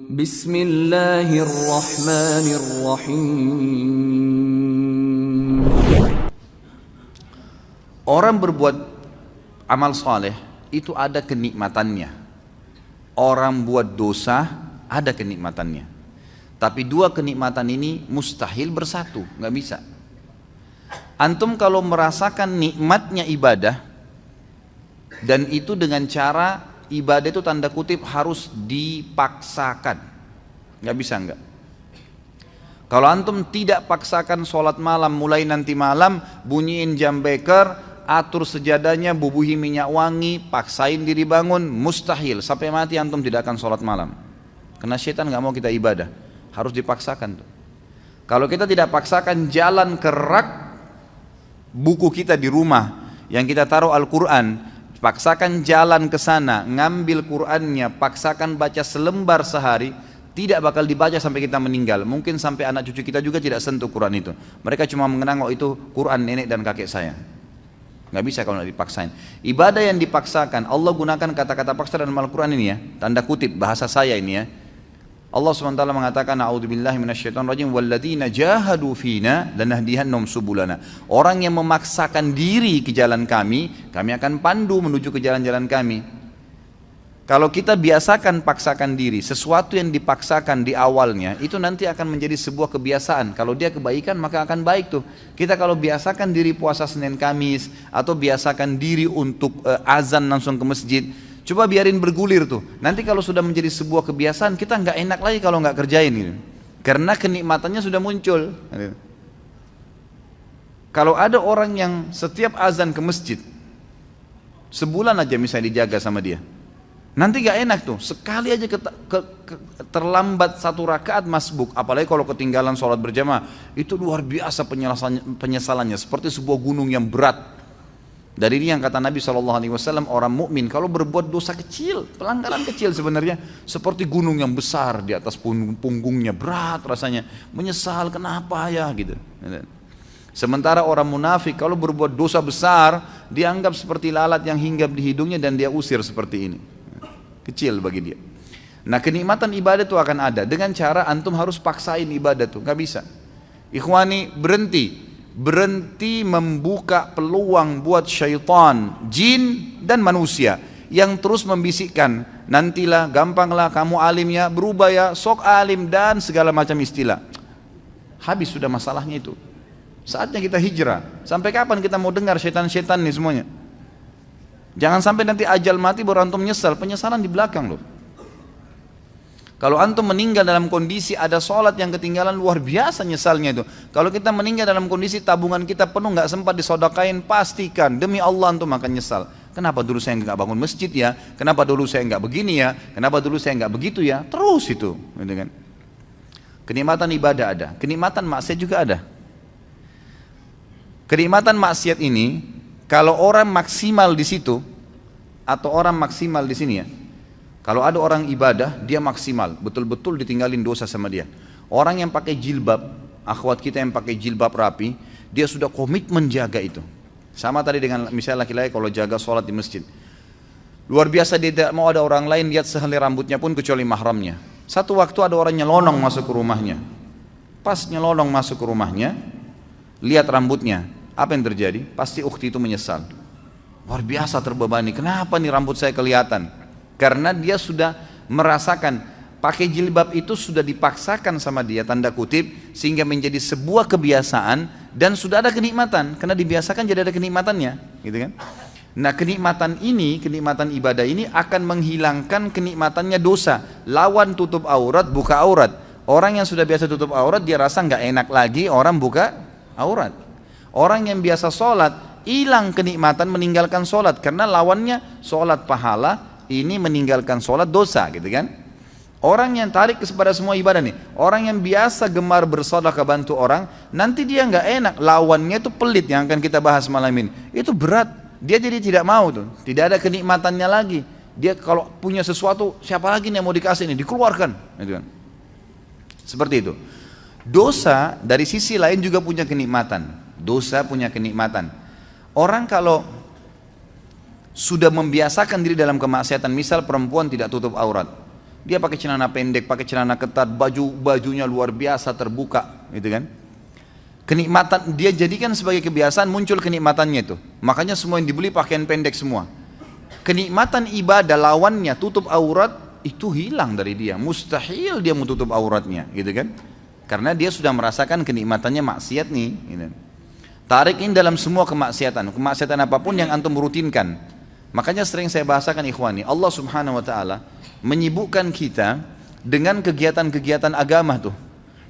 Bismillahirrahmanirrahim. Orang berbuat amal soleh itu ada kenikmatannya. Orang buat dosa ada kenikmatannya. Tapi dua kenikmatan ini mustahil bersatu, nggak bisa. Antum kalau merasakan nikmatnya ibadah, dan itu dengan cara ibadah itu tanda kutip harus dipaksakan, nggak bisa nggak. Kalau antum tidak paksakan sholat malam, mulai nanti malam bunyiin jam beker, atur sejadahnya, bubuhi minyak wangi, paksain diri bangun, mustahil. Sampai mati antum tidak akan sholat malam, karena syaitan nggak mau kita ibadah, harus dipaksakan tuh. Kalau kita tidak paksakan, jalan ke rak buku kita di rumah yang kita taruh Al-Quran, paksakan jalan ke sana, ngambil Qurannya, paksakan baca selembar sehari, tidak bakal dibaca sampai kita meninggal. Mungkin sampai anak cucu kita juga tidak sentuh Quran itu. Mereka cuma mengenang, oh itu Quran nenek dan kakek saya. Nggak bisa kalau nggak dipaksain. Ibadah yang dipaksakan, Allah gunakan kata-kata paksa dalam Al-Quran ini ya, tanda kutip bahasa saya ini ya. Allah SWT mengatakan, a'udzubillahi minasyaitonirrajim, walladzina jahadu fina lanahdiyannahum subulana. Orang yang memaksakan diri ke jalan kami akan pandu menuju ke jalan-jalan kami. Kalau kita biasakan paksakan diri, sesuatu yang dipaksakan di awalnya itu nanti akan menjadi sebuah kebiasaan. Kalau dia kebaikan maka akan baik tuh. Kita kalau biasakan diri puasa Senin Kamis, atau biasakan diri untuk azan langsung ke masjid, coba biarin bergulir tuh. Nanti kalau sudah menjadi sebuah kebiasaan, kita nggak enak lagi kalau nggak kerjain gitu. Karena kenikmatannya sudah muncul. Kalau ada orang yang setiap azan ke masjid, sebulan aja misalnya dijaga sama dia, nanti gak enak tuh, sekali aja terlambat satu rakaat masbuk, apalagi kalau ketinggalan sholat berjamaah, itu luar biasa penyesalannya, seperti sebuah gunung yang berat. Dari ini yang kata Nabi SAW, orang mukmin kalau berbuat dosa kecil, pelanggaran kecil sebenarnya, seperti gunung yang besar di atas punggungnya, berat rasanya, menyesal kenapa ya gitu. Sementara orang munafik kalau berbuat dosa besar, dianggap seperti lalat yang hinggap di hidungnya dan dia usir seperti ini. Kecil bagi dia. Nah, kenikmatan ibadah itu akan ada dengan cara antum harus paksain ibadah tuh, nggak bisa. Ikhwani, berhenti membuka peluang buat syaitan, jin dan manusia yang terus membisikkan, nantilah, gampanglah, kamu alim ya, berubah ya, sok alim dan segala macam istilah. Habis sudah masalahnya itu. Saatnya kita hijrah. Sampai kapan kita mau dengar syaitan-syaitan nih semuanya? Jangan sampai nanti ajal mati baru antum menyesal, penyesalan di belakang loh. Kalau antum meninggal dalam kondisi ada sholat yang ketinggalan, luar biasa nyesalnya itu. Kalau kita meninggal dalam kondisi tabungan kita penuh, nggak sempat disodakain, pastikan demi Allah antum akan nyesal. Kenapa dulu saya nggak bangun masjid ya? Kenapa dulu saya nggak begini ya? Kenapa dulu saya nggak begitu ya? Terus itu, gitu kan? Kenikmatan ibadah ada, kenikmatan maksiat juga ada. Kenikmatan maksiat ini, kalau orang maksimal di situ atau orang maksimal di sini ya, kalau ada orang ibadah dia maksimal, betul-betul ditinggalin dosa sama dia. Orang yang pakai jilbab, akhwat kita yang pakai jilbab rapi, dia sudah komitmen jaga itu. Sama tadi dengan misalnya laki-laki kalau jaga sholat di masjid, luar biasa dia tidak mau ada orang lain lihat sehelai rambutnya pun kecuali mahramnya. Satu waktu ada orang nyelonong masuk ke rumahnya, pas nyelonong masuk ke rumahnya, lihat rambutnya. Apa yang terjadi? Pasti ukhti itu menyesal. Luar biasa terbebani. Kenapa nih rambut saya kelihatan? Karena dia sudah merasakan pakai jilbab itu sudah dipaksakan sama dia, tanda kutip, sehingga menjadi sebuah kebiasaan dan sudah ada kenikmatan. Karena dibiasakan jadi ada kenikmatannya, gitu kan? Nah, kenikmatan ini, kenikmatan ibadah ini akan menghilangkan kenikmatannya dosa. Lawan tutup aurat, buka aurat. Orang yang sudah biasa tutup aurat dia rasa nggak enak lagi orang buka aurat. Orang yang biasa sholat, hilang kenikmatan meninggalkan sholat, karena lawannya sholat pahala, ini meninggalkan sholat dosa, gitu kan? Orang yang tarik kepada semua ibadah nih, orang yang biasa gemar bersedekah bantu orang, nanti dia nggak enak, lawannya itu pelit yang akan kita bahas malam ini. Itu berat, dia jadi tidak mau tuh, tidak ada kenikmatannya lagi. Dia kalau punya sesuatu, siapa lagi nih yang mau dikasih ini, dikeluarkan, gitu kan? Seperti itu. Dosa dari sisi lain juga punya kenikmatan. Dosa punya kenikmatan. Orang kalau sudah membiasakan diri dalam kemaksiatan, misal perempuan tidak tutup aurat, Dia pakai celana pendek, pakai celana ketat, bajunya luar biasa terbuka, gitu kan. Kenikmatan dia jadikan sebagai kebiasaan, muncul kenikmatannya itu. Makanya semua yang dibeli pakaian pendek semua. Kenikmatan ibadah lawannya tutup aurat itu hilang dari dia. Mustahil dia mau tutup auratnya, gitu kan. Karena dia sudah merasakan kenikmatannya maksiat nih, gitu. Tarik ini dalam semua kemaksiatan apapun yang antum rutinkan. Makanya sering saya bahasakan ikhwani, Allah subhanahu wa ta'ala menyibukkan kita dengan kegiatan-kegiatan agama tuh.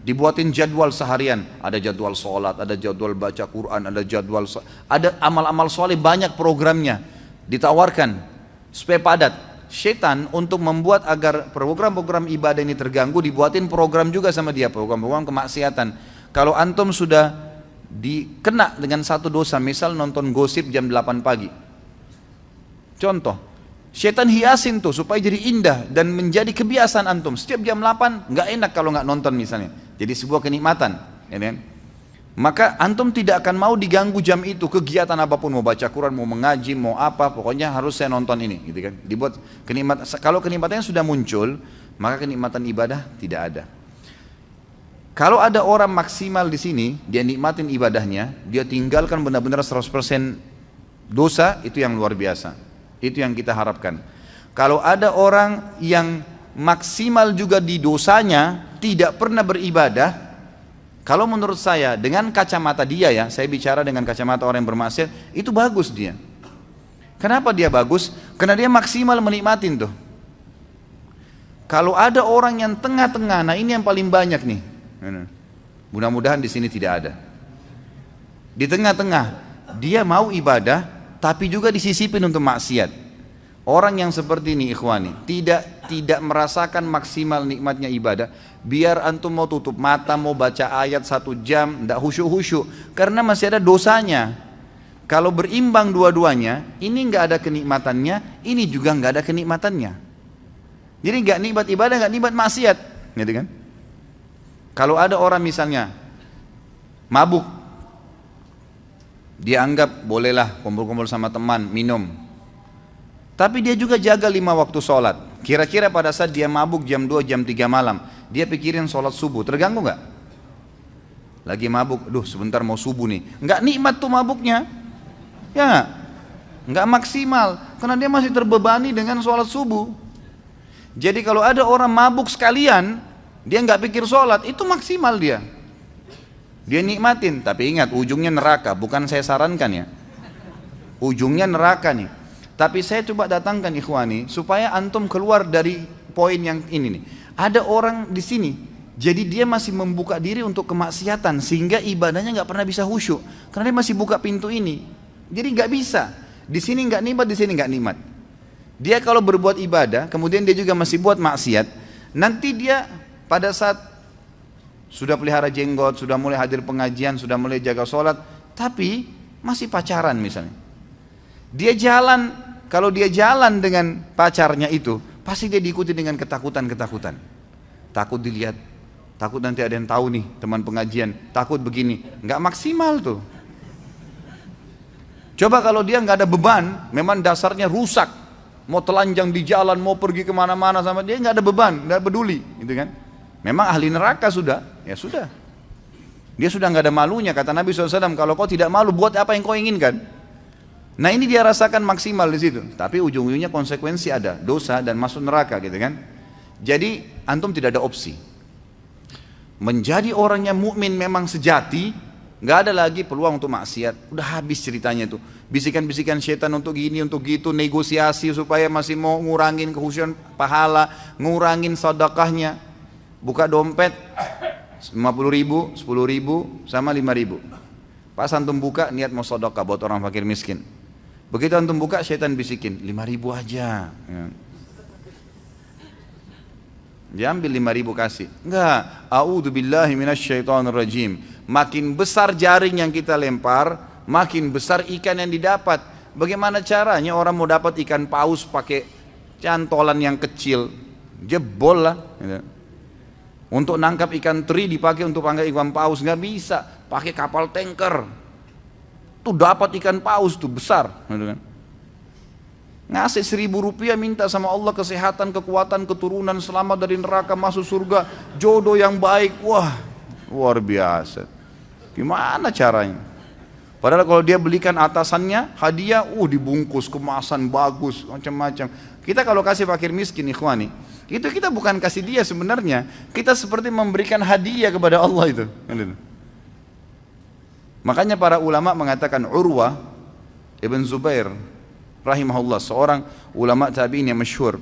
Dibuatin jadwal seharian, ada jadwal sholat, ada jadwal baca Quran, ada amal-amal soleh, banyak programnya ditawarkan supaya padat. Syaitan untuk membuat agar program-program ibadah ini terganggu, dibuatin program juga sama dia, program-program kemaksiatan. Kalau antum sudah dikena dengan satu dosa, misal nonton gosip jam 8 pagi, contoh, syaitan hiasin tuh supaya jadi indah dan menjadi kebiasaan antum. Setiap jam 8 nggak enak kalau nggak nonton misalnya, jadi sebuah kenikmatan, ya kan? Maka antum tidak akan mau diganggu jam itu, kegiatan apapun, mau baca Quran, mau mengaji, mau apa, pokoknya harus saya nonton ini, gitu kan? Dibuat kenikmatan. Kalau kenikmatannya sudah muncul, maka kenikmatan ibadah tidak ada. Kalau ada orang maksimal di sini, dia nikmatin ibadahnya, dia tinggalkan benar-benar 100% dosa, itu yang luar biasa. Itu yang kita harapkan. Kalau ada orang yang maksimal juga di dosanya, tidak pernah beribadah, kalau menurut saya dengan kacamata dia ya, saya bicara dengan kacamata orang yang bermaksiat, itu bagus dia. Kenapa dia bagus? Karena dia maksimal menikmatin tuh. Kalau ada orang yang tengah-tengah, nah ini yang paling banyak nih. Mudah-mudahan di sini tidak ada. Di tengah-tengah, dia mau ibadah, tapi juga disisipin untuk maksiat. Orang yang seperti ini ikhwani, tidak merasakan maksimal nikmatnya ibadah. Biar antum mau tutup mata, mau baca ayat 1 jam, tidak khusyuk-khusyuk, karena masih ada dosanya. Kalau berimbang dua-duanya, ini nggak ada kenikmatannya, ini juga nggak ada kenikmatannya. Jadi nggak nikmat ibadah, nggak nikmat maksiat, gitu kan? Kalau ada orang misalnya mabuk, dia anggap bolehlah kumpul-kumpul sama teman, minum. Tapi dia juga jaga 5 waktu sholat. Kira-kira pada saat dia mabuk jam 2, jam 3 malam, dia pikirin sholat subuh, terganggu nggak? Lagi mabuk, duh sebentar mau subuh nih. Nggak nikmat tuh mabuknya. Ya nggak maksimal, karena dia masih terbebani dengan sholat subuh. Jadi kalau ada orang mabuk sekalian, dia nggak pikir sholat, itu maksimal dia. Dia nikmatin, tapi ingat ujungnya neraka, bukan saya sarankan ya. Ujungnya neraka nih. Tapi saya coba datangkan ikhwani supaya antum keluar dari poin yang ini nih. Ada orang di sini, jadi dia masih membuka diri untuk kemaksiatan sehingga ibadahnya nggak pernah bisa khusyuk karena dia masih buka pintu ini. Jadi nggak bisa. Di sini nggak nikmat, di sini nggak nikmat. Dia kalau berbuat ibadah, kemudian dia juga masih buat maksiat. Nanti dia pada saat sudah pelihara jenggot, sudah mulai hadir pengajian, sudah mulai jaga sholat, tapi masih pacaran misalnya. Dia jalan, kalau dia jalan dengan pacarnya itu, pasti dia diikuti dengan ketakutan-ketakutan. Takut dilihat, takut nanti ada yang tahu nih teman pengajian, takut begini, nggak maksimal tuh. Coba kalau dia nggak ada beban, memang dasarnya rusak, mau telanjang di jalan, mau pergi kemana-mana sama dia nggak ada beban, nggak peduli, gitu kan? Memang ahli neraka sudah, ya sudah. Dia sudah nggak ada malunya, kata Nabi SAW, kalau kau tidak malu, buat apa yang kau inginkan? Nah ini dia rasakan maksimal di situ, tapi ujung-ujungnya konsekuensi ada, dosa dan masuk neraka, gitu kan? Jadi antum tidak ada opsi. Menjadi orang yang mukmin memang sejati, nggak ada lagi peluang untuk maksiat. Udah habis ceritanya tuh. Bisikan-bisikan syaitan untuk gini, untuk gitu, negosiasi supaya masih mau ngurangin kekhusyuan pahala, ngurangin sedekahnya. Buka dompet 50.000, 10.000, sama 5.000. Pas antum buka niat mau sedekah buat orang fakir miskin. Begitu antum buka syaitan bisikin 5.000 aja. Dia ambil 5.000 kasih. Enggak, a'udzubillahi minasyaitonirrajim. Makin besar jaring yang kita lempar, makin besar ikan yang didapat. Bagaimana caranya orang mau dapat ikan paus pakai cantolan yang kecil? Jebol lah. Untuk nangkap ikan teri dipakai untuk panggil ikan paus, nggak bisa. Pakai kapal tanker. Tuh dapat ikan paus tuh besar. Ngasih 1.000 rupiah minta sama Allah kesehatan, kekuatan, keturunan, selamat dari neraka, masuk surga, jodoh yang baik. Wah, luar biasa. Gimana caranya? Padahal kalau dia belikan atasannya hadiah, dibungkus kemasan bagus, macam-macam. Kita kalau kasih fakir miskin, ikhwani, itu kita bukan kasih dia sebenarnya, kita seperti memberikan hadiah kepada Allah itu. Makanya para ulama mengatakan, Urwah Ibn Zubair rahimahullah, seorang ulama tabi'in yang masyhur,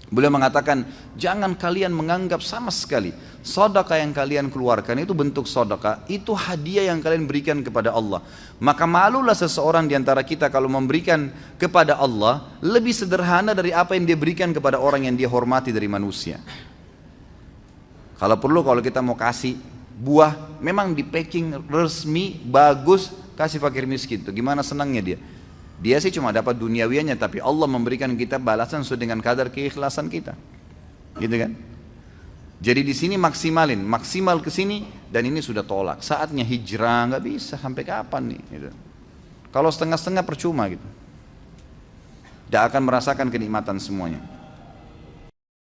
beliau mengatakan, jangan kalian menganggap sama sekali sedekah yang kalian keluarkan itu bentuk sedekah, itu hadiah yang kalian berikan kepada Allah. Maka malulah seseorang di antara kita kalau memberikan kepada Allah lebih sederhana dari apa yang dia berikan kepada orang yang dia hormati dari manusia. Kalau perlu, kalau kita mau kasih buah, memang di packing resmi, bagus, kasih fakir miskin. Itu gimana senangnya dia. Dia sih cuma dapat duniawianya, tapi Allah memberikan kita balasan sesuai dengan kadar keikhlasan kita. Gitu kan? Jadi di sini maksimal ke sini, dan ini sudah tolak. Saatnya hijrah, nggak bisa sampai kapan nih? Gitu. Kalau setengah-setengah percuma gitu. Tidak akan merasakan kenikmatan semuanya.